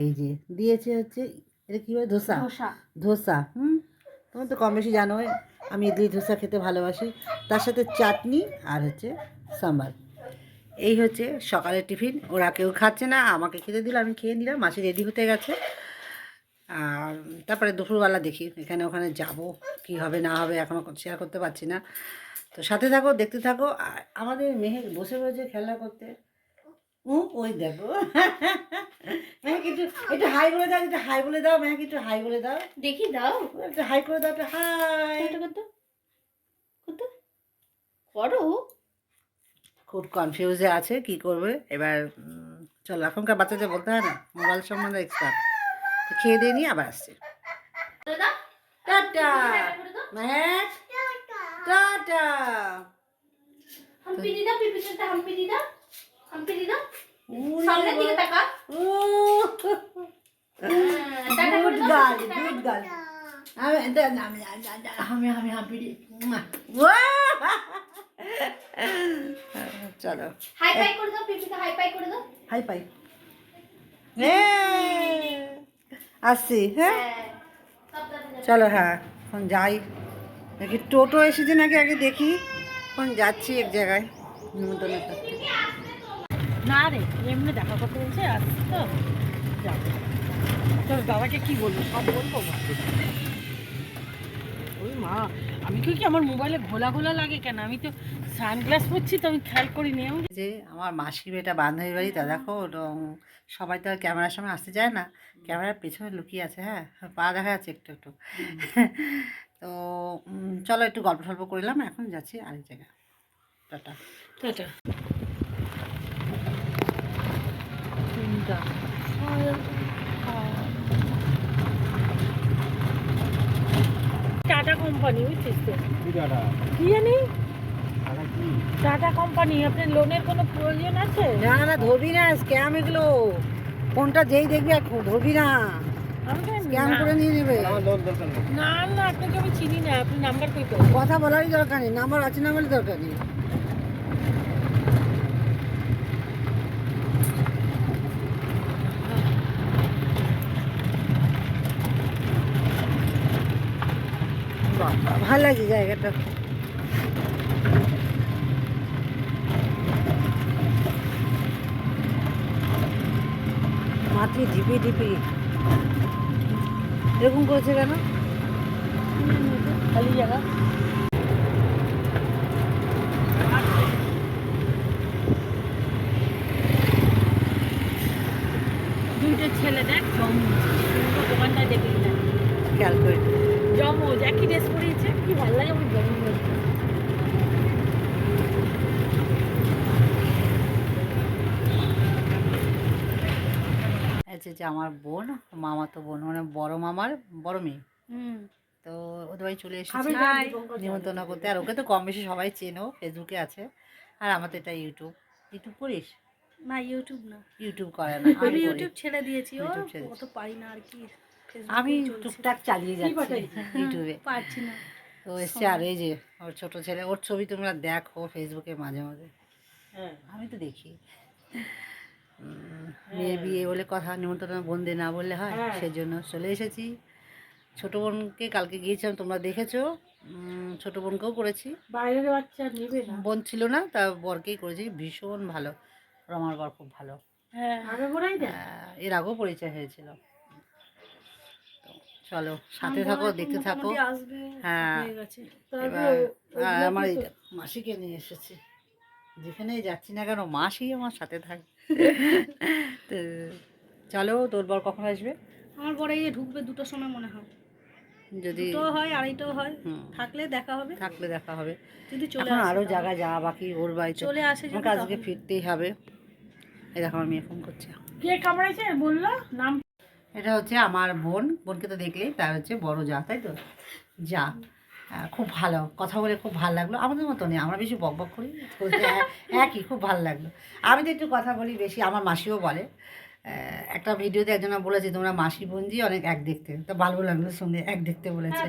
এই যে দিয়েছে হচ্ছে, এটা কী বলে, ধোসা। ধোসা তোমার তো কম বেশি জানোই আমি ইডলি ধোসা খেতে ভালোবাসি, তার সাথে চাটনি আর হচ্ছে সাম্বার। এই হচ্ছে সকালের টিফিন। ওরা কেউ খাচ্ছে না, আমাকে খেতে দিল, আমি খেয়ে নিলাম। মাসি রেডি হতে গেছে। আর তারপরে দুপুরবেলা দেখি এখানে ওখানে যাব, কি হবে না হবে এখনও শেয়ার করতে পারছি না। তো সাথে থাকো, দেখতে থাকো। আর আমাদের মেহেক বসে রয়েছে খেলা করতে। ওই দেখো মেহেক একটু একটু হাই বলে দাও, একটু হাই বলে দাও মেহেক, একটু হাই বলে দাও দেখি, দাও একটু হাই করে দাও, একটু হাই করো। খুব কনফিউজে আছে কি করবে এবার। চলো, এখনকার বাচ্চাদের বলতে হয় না, মোবাইল সম্বন্ধে এক্সপার্ট। খেয়ে দিয়ে নিয়ে আবার আসছি। Tata Mehak, tata. হাম্পি দিদা, পিপির সাথে হাম্পি দিদা, হাম্পি দিদা সামনের দিকে তাকা। টাটা করে গুড দাও, গার্ল, গুড গার্ল। আমি হাম্পি দি। চলো হাই ফাই করে দাও, পিপিকে হাই ফাই করে দাও। হাই পাই। আসছি, হ্যাঁ চলো। হ্যাঁ এখন যাই নাকি, টোটো এসেছে নাকি আগে দেখি। এখন যাচ্ছি এক জায়গায় নিমন্ত্রণ করতে। না রে, এমনি দেখা করতে বলছে, আসছি তো যাবো। তোর বাবাকে কি বলবো, সব বলবো। ওই মা, আমি কি আমার মোবাইলে ঘোলা ঘোলা লাগে কেন? আমি তো সানগ্লাস পরছি, তো আমি খেয়াল করিনি। যে আমার মাসি বেটা বান্ধবী বাড়ি, তা দেখো সবাই তো আর ক্যামেরার সামনে আসতে চায় না, ক্যামেরার পেছনে লুকিয়ে আছে। হ্যাঁ, পা দেখা যাচ্ছে একটু একটু। তো চলো একটু গল্প টল্প করলাম, এখন যাচ্ছি আরেক জায়গায়। Tata tata. টাটা কোম্পানি, বুঝছিস তো? কি জানি টাটা কোম্পানি। আপনার লোনের কোনো প্রয়োজন আছে? না না, ধরবি না, স্ক্যাম এগুলো। ফোনটা যেই দেখবি আর ধরবি না, স্ক্যাম করে নিয়ে নেবে। না না, আপনাকে আমি চিনি না, আপনি নাম্বার কই পেলেন? কথা বলারই দরকার নেই, নাম্বার আছে না বলে দরকার নেই। ভালো লাগছে জায়গাটা। মাটি ঢিপি ঢিপি এরকম করেছে কেন? খালি জায়গা। দুইটা ছেলে দেখ, জমজ দোকানটায় দেখবি না, খেয়াল করে জমজ একই ড্রেস পরিয়েছে, কি ভালো লাগে আমার জমজ। আছে যে আমার বোন, মামাতো বোন, মানে বড় মামার বড় মেয়ে। তো ওদের বাড়ি চলে এসেছি নিমন্ত্রণ করতে। আর ওকে তো কম বেশি সবাই চেনো, ফেসবুকে আছে। আর আমার তো এটা ইউটিউব। ইউটিউব করিস? না, ইউটিউব না, ইউটিউব করে না, আমি করি। ইউটিউব ছেড়ে দিয়েছি। ইউটিউব ছেড়ে অত পারি না আর কি, আমি টুকটাক চালিয়ে যাচ্ছি ইউটিউবে। পারছি না। তো এসছে। আর এই যে ওর ছোটো ছেলে, ওর ছবি তোমরা দেখো ফেসবুকে মাঝে মাঝে। হ্যাঁ, আমি তো দেখি। মেয়ের বিয়ে বলে কথা, নিমন্ত্রণ বোনদের না বললে হয়, সেজন্য চলে এসেছি। ছোটো বোনকে কালকে গিয়েছিলাম, তোমরা দেখেছো। ছোটো বোনকেও করেছি। বাইরের বাচ্চা নেবে না, বোন ছিল না, তা বরকেই করেছি। ভীষণ ভালো, রমার বর খুব ভালো। হ্যাঁ আগে বলাই দেয়। এর আগেও পরিচয় হয়েছিল। চলো সাথে থাকো, দেখতে থাকো। হ্যাঁ, এবার আমার এই মাসিকে নিয়ে এসেছি। যেখানেই যাচ্ছি না কেন মাসি আমার সাথে থাকে। তো চলো, তোর বর কখন আসবে? আমার বড় এই ঢুকবে 2টার সময় মনে হয়। যদি 2টো হয়, 2:30টাও হয়। থাকলে দেখা হবে, থাকলে দেখা হবে। যদি চলে এখন আসে আরও জায়গায় যাওয়া বাকি ওর বাড়িতে। চলে আসে যদি আমাকে আজকে ফিরতেই হবে। এই দেখো আমার মেয়ে ফোন করছে। কে কামড়াইছে বললো নাম? এটা হচ্ছে আমার বোন। বোনকে তো দেখলেই, তার হচ্ছে বড় যা, তাই তো? যা খুব ভালো, কথা বলে খুব ভালো লাগলো। আমাদের মতো নেই, আমরা বেশি বক বক করি, একই খুব ভালো লাগলো। আমি তো একটু কথা বলি বেশি, আমার মাসিও বলে। একটা ভিডিওতে একজনা বলেছে তোমরা মাসি বোনজি অনেক এক দেখতে, তো ভালো লাগলো শুনে, এক দেখতে বলেছে।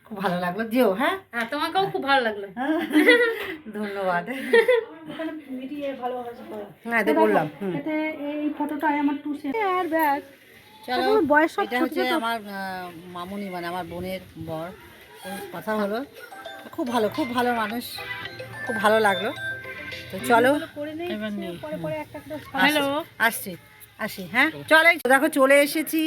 খুব ভালো লাগলো, যেও। হ্যাঁ, হ্যাঁ, তোমাকেও খুব ভালো লাগলো। ধন্যবাদ। ওখানে মিটিয়ে ভালোবাসা করে। হ্যাঁ, এতে বললাম। এতে এই ফটোটাই আমার টুসে আর ব্যাগ। চলো, এখন বয়স সব এটা ছোট হচ্ছে ছোট। আমার মামুনি, মানে আমার বোনের বর। ওর কথা হলো, খুব ভালো, খুব ভালো মানুষ, খুব ভালো লাগলো। তো চলো, করে নেই, এবার নেই। পরে পরে একটা একটা হ্যালো, আসি। হ্যাঁ, চলো, দেখো চলে এসেছি।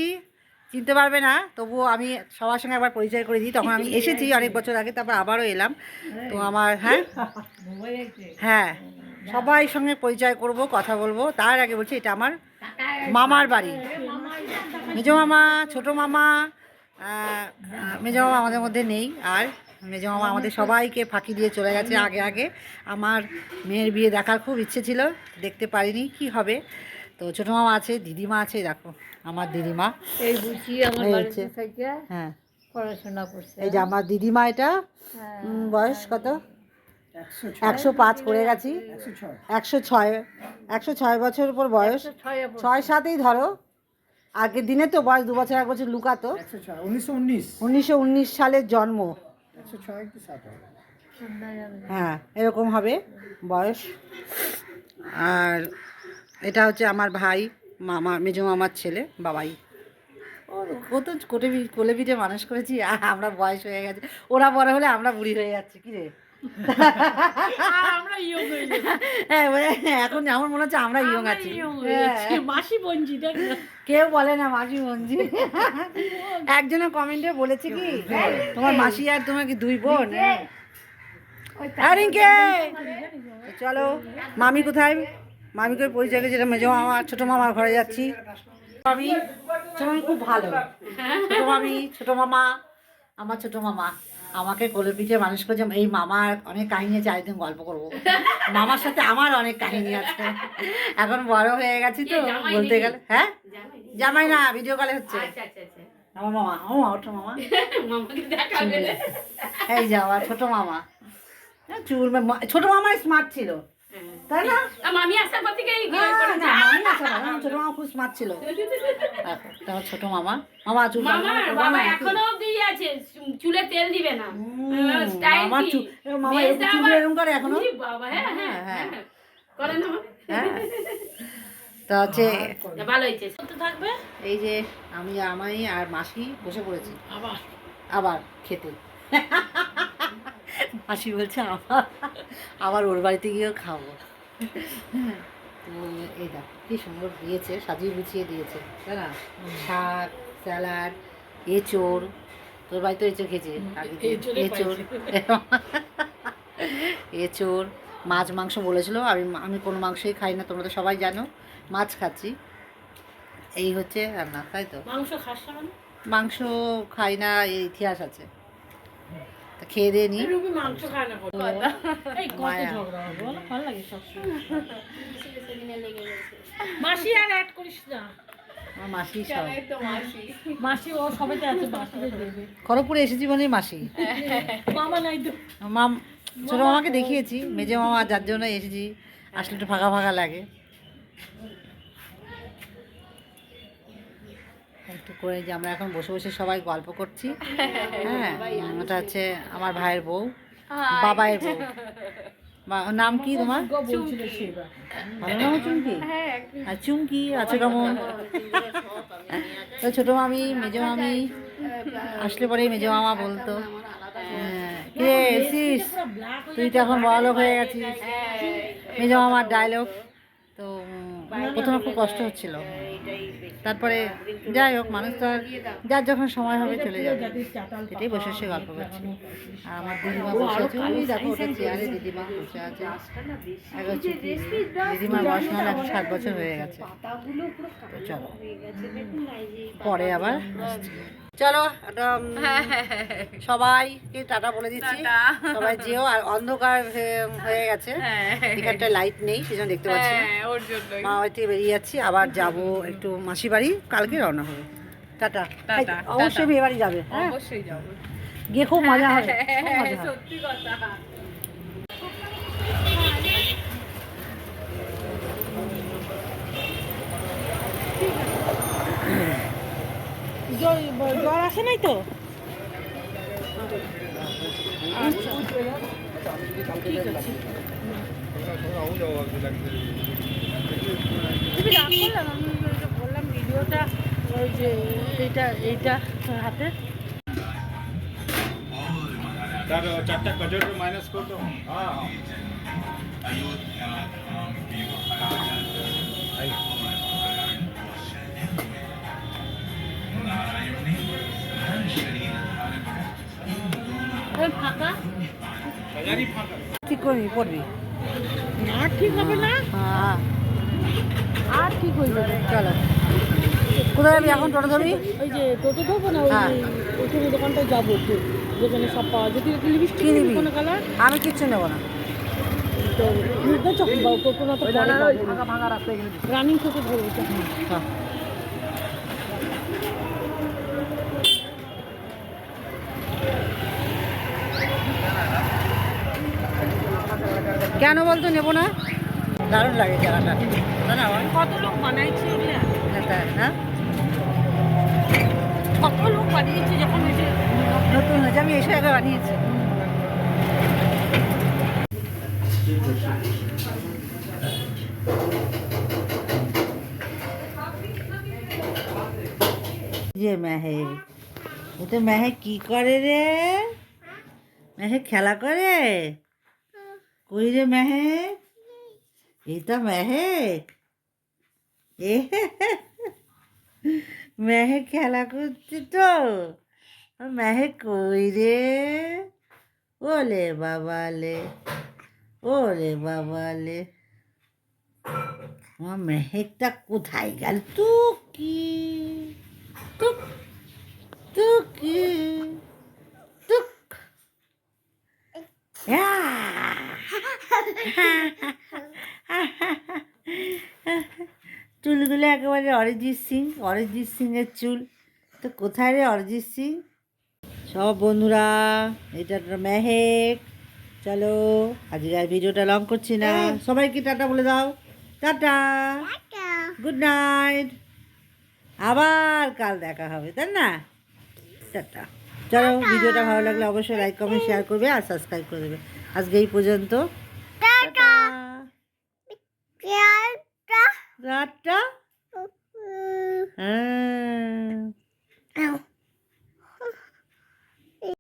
চিনতে পারবে না, তবুও আমি সবার সঙ্গে একবার পরিচয় করে দিই। তখন আমি এসেছি অনেক বছর আগে, তারপর আবারও এলাম। তো আমার হ্যাঁ, সবাই সঙ্গে পরিচয় করব, কথা বলবো। তার আগে বলছি, এটা আমার মামার বাড়ি। মেজো মামা, ছোটো মামা, মেজো মামা আমাদের মধ্যে নেই। আর মেজো মামা আমাদের সবাইকে ফাঁকি দিয়ে চলে গেছে আগে আগে। আমার মেয়ের বিয়ে দেখার খুব ইচ্ছে ছিল, দেখতে পারিনি, কি হবে। তো ছোটো মামা আছে, দিদিমা আছে, দেখো আমার দিদিমা। এই বুঝি আমার এই বাড়িতে হচ্ছে, থেকে হ্যাঁ, পড়াশোনা করছে। এই যে আমার দিদিমা। এটা বয়স কত? 105 করে গেছি। 106 বছর উপর বয়স। 6-7ই ধরো। আগের দিনে তো বয়স 2 বছর 1 বছর লুকাতো। 1919 সালের জন্ম। হ্যাঁ, এরকম হবে বয়স। আর এটা হচ্ছে আমার ভাই, মামা, মেজো মামার ছেলে, বাবাই। ও তো কোলে পিঠে মানুষ করেছি, আমরা বয়স হয়ে গেছে। ওরা বড় হলে আমরা বুড়ি হয়ে যাচ্ছি, কি রে? হ্যাঁ, এখন আমার মনে হচ্ছে আমরা ইয়ং আছি। মাসি বঞ্জি দেখ না। কেউ বলে না মাসি মঞ্জি। একজনের কমেন্টে বলেছে কি, তোমার মাসি আর তোমার কি 2 বোন? রিঙ্কে, চলো, মামি কোথায়? মামিকে পরিচয় করে, যেটা মেজো মামা, ছোটো মামার ঘরে যাচ্ছি। মামি, ছোটো মামি খুব ভালো। ছোটো মামি, ছোটো মামা, আমার ছোটো মামা আমাকে কোলে পিঠে মানুষ করেছে। এই মামার অনেক কাহিনী আছে, আরেকদিন গল্প করবো। মামার সাথে আমার অনেক কাহিনী আছে। এখন বড় হয়ে গেছি তো, বলতে গেলে। হ্যাঁ, জামাই না, ভিডিও কলে হচ্ছে আমার মামা। ওঠো মামা, এই যাওয়া ছোটো মামা। চুল, ছোটো মামা স্মার্ট ছিল, তাই না? মামি আসার পর থেকে ছোটো মামা খুব স্মার্ট ছিল। তোমার ছোটো মামা, মামা চুল, বাবা এখনো অবধি আছে, চুলে তেল দিবে না, স্টাইল মামা কি? মামা চুল এরকম করে এখনো। বাবা হ্যাঁ হ্যাঁ হ্যাঁ করে না। হ্যাঁ, তা হচ্ছে ভালো হয়েছে। থাকবে এই যে আমি, আমাই আর মাসি বসে পড়েছি আবার খেতে। মাসি বলছে আবার ওর বাড়িতে গিয়েও খাবো। তো এই দেখ কি সুন্দর দিয়েছে, সাজিয়ে গুছিয়ে দিয়েছে, তাই না? শাক, স্যালাড, এঁচোড়। তোর বাড়িতে এঁচোড় খেয়েছে? এঁচোড়, মাছ, মাংস বলেছিল। আমি কোনো মাংসই খাই না, তোমরা তো সবাই জানো। মাছ খাচ্ছি, এই হচ্ছে রান্না, তাই তো? মাংস খাস না? মাংস খাই না, এই ইতিহাস আছে। তা খেয়ে দিয়ে নি। মাংস খায় না, ভালো লাগে সব। মাসি আর অ্যাড করিস না। আমার মাসি সব। মাসি ও সবাইতে আছে, মাসিদের দেবে। খড়গপুরে এসেছি মানে মাসি। মামা নাই তো। ছোটো মামাকে দেখিয়েছি, মেজো মামা যার জন্য এসেছি, আসলে একটু ফাঁকা ফাঁকা লাগে। একটু করে যে আমরা এখন বসে বসে সবাই গল্প করছি। হ্যাঁ, ওটা হচ্ছে আমার ভাইয়ের বউ, বাবাইয়ের বউ। ওর নাম কি তোমার? ভালো নাম চুমকি? আর চুমকি আছে কেমন? তো ছোটো মামি, মেজো মামি আসলে পরেই মেজো মামা বলতো, কে এসিস? তুই তো এখন বড়লোক হয়ে গেছিস। মেজো মামার ডায়লগ। তো প্রথমে খুব কষ্ট হচ্ছিল, তারপরে যাই হোক, মানুষ তো আর যার যখন সময় হবে চলে যাবে। এটাই বসে বসে গল্প করছি। আর আমার দিদিমা বসে আছে, ওই দেখো ওটা চেয়ারে দিদিমা বসে আছে। দিদিমার বয়স নাহলে 160 বছর হয়ে গেছে। তো চলো, পরে আবার আসছি। চলো, সবাইকে টাটা বলে দিচ্ছি। সবাই যেও। আর অন্ধকার হয়ে গেছে, এখানটায় লাইট নেই, সেজন্য দেখতে পাচ্ছি না। মামা বাড়ি থেকে বেরিয়ে যাচ্ছি, আবার যাব একটু মাসি বাড়ি, কালকে রওনা হবে। টাটা। অবশ্যই বিয়ে বাড়ি যাবে, অবশ্যই যাবো, গিয়ে খুব মজা হবে। সত্যি কথা। জ্বর আসে নাই তো? আচ্ছা ঠিক আছে। তুমি রাগ করলাম, আমি ওই যে বললাম ভিডিওটা ওই যে এইটা হাতে তার 4টা কচুরি মাইনাস করে দাও। হ্যাঁ ফাঁকা বাজারই ফাঁকা। ঠিক করে নি পড়বি। আর ঠিক হবে না, হ্যাঁ আর ঠিক হয়ে যাবে। চলো কোথায় যাবি এখন? টোটো ধরবি? ওই যে টোটো ধরবো না, ওই হ্যাঁ। যে ওইখানে দোকানটায় যাবো একটু, যেখানে সব পাওয়া যায়। তুই লিপস্টিক কি নিবি? কোনো কালার আমি কিচ্ছু নেবো না। তো নির্দয় চকি বা কোনো তো ভাঙা রাস্তা এখানে রানিং থেকে ধরবো। হ্যাঁ। কেন বলতো নেবো না? দারুণ লাগে জায়গাটা, তাই না বল? কত লোক বানাইছে এগুলা, হ্যাঁ, তাই না? কত লোক বানিয়েছে যখন এসে নতুন হয়েছে, আমি এসে আগে বানিয়েছি। যে মেহেক, এটা মেহেক কি করে রে? মেহেক খেলা করে? কই রে মেহেক? এটা মেহেক, এ মেহেক খেলা করছে তো। মেহেক কই রে? ওলে বাবালে, ওলে বাবালে, আমার মেহেকটা কোথায় গেল? টুকি টুক টুকি টুক। চুলগুলো একেবারে অরিজিৎ সিংয়ের চুল। তো কোথায় রে অরিজিৎ সিং? সব বন্ধুরা, এটা একটা মেহেক। চলো আজকে আর ভিডিওটা লং করছি না, সবাইকে টাটা বলে দাও। টাটা, গুড নাইট, আবার কাল দেখা হবে, তাই না? টাটা। চলো, ভিডিওটা ভালো লাগলে অবশ্যই লাইক কমেন্ট শেয়ার করবে আর সাবস্ক্রাইব করে দেবে। আজকে এই পর্যন্ত, টাটা।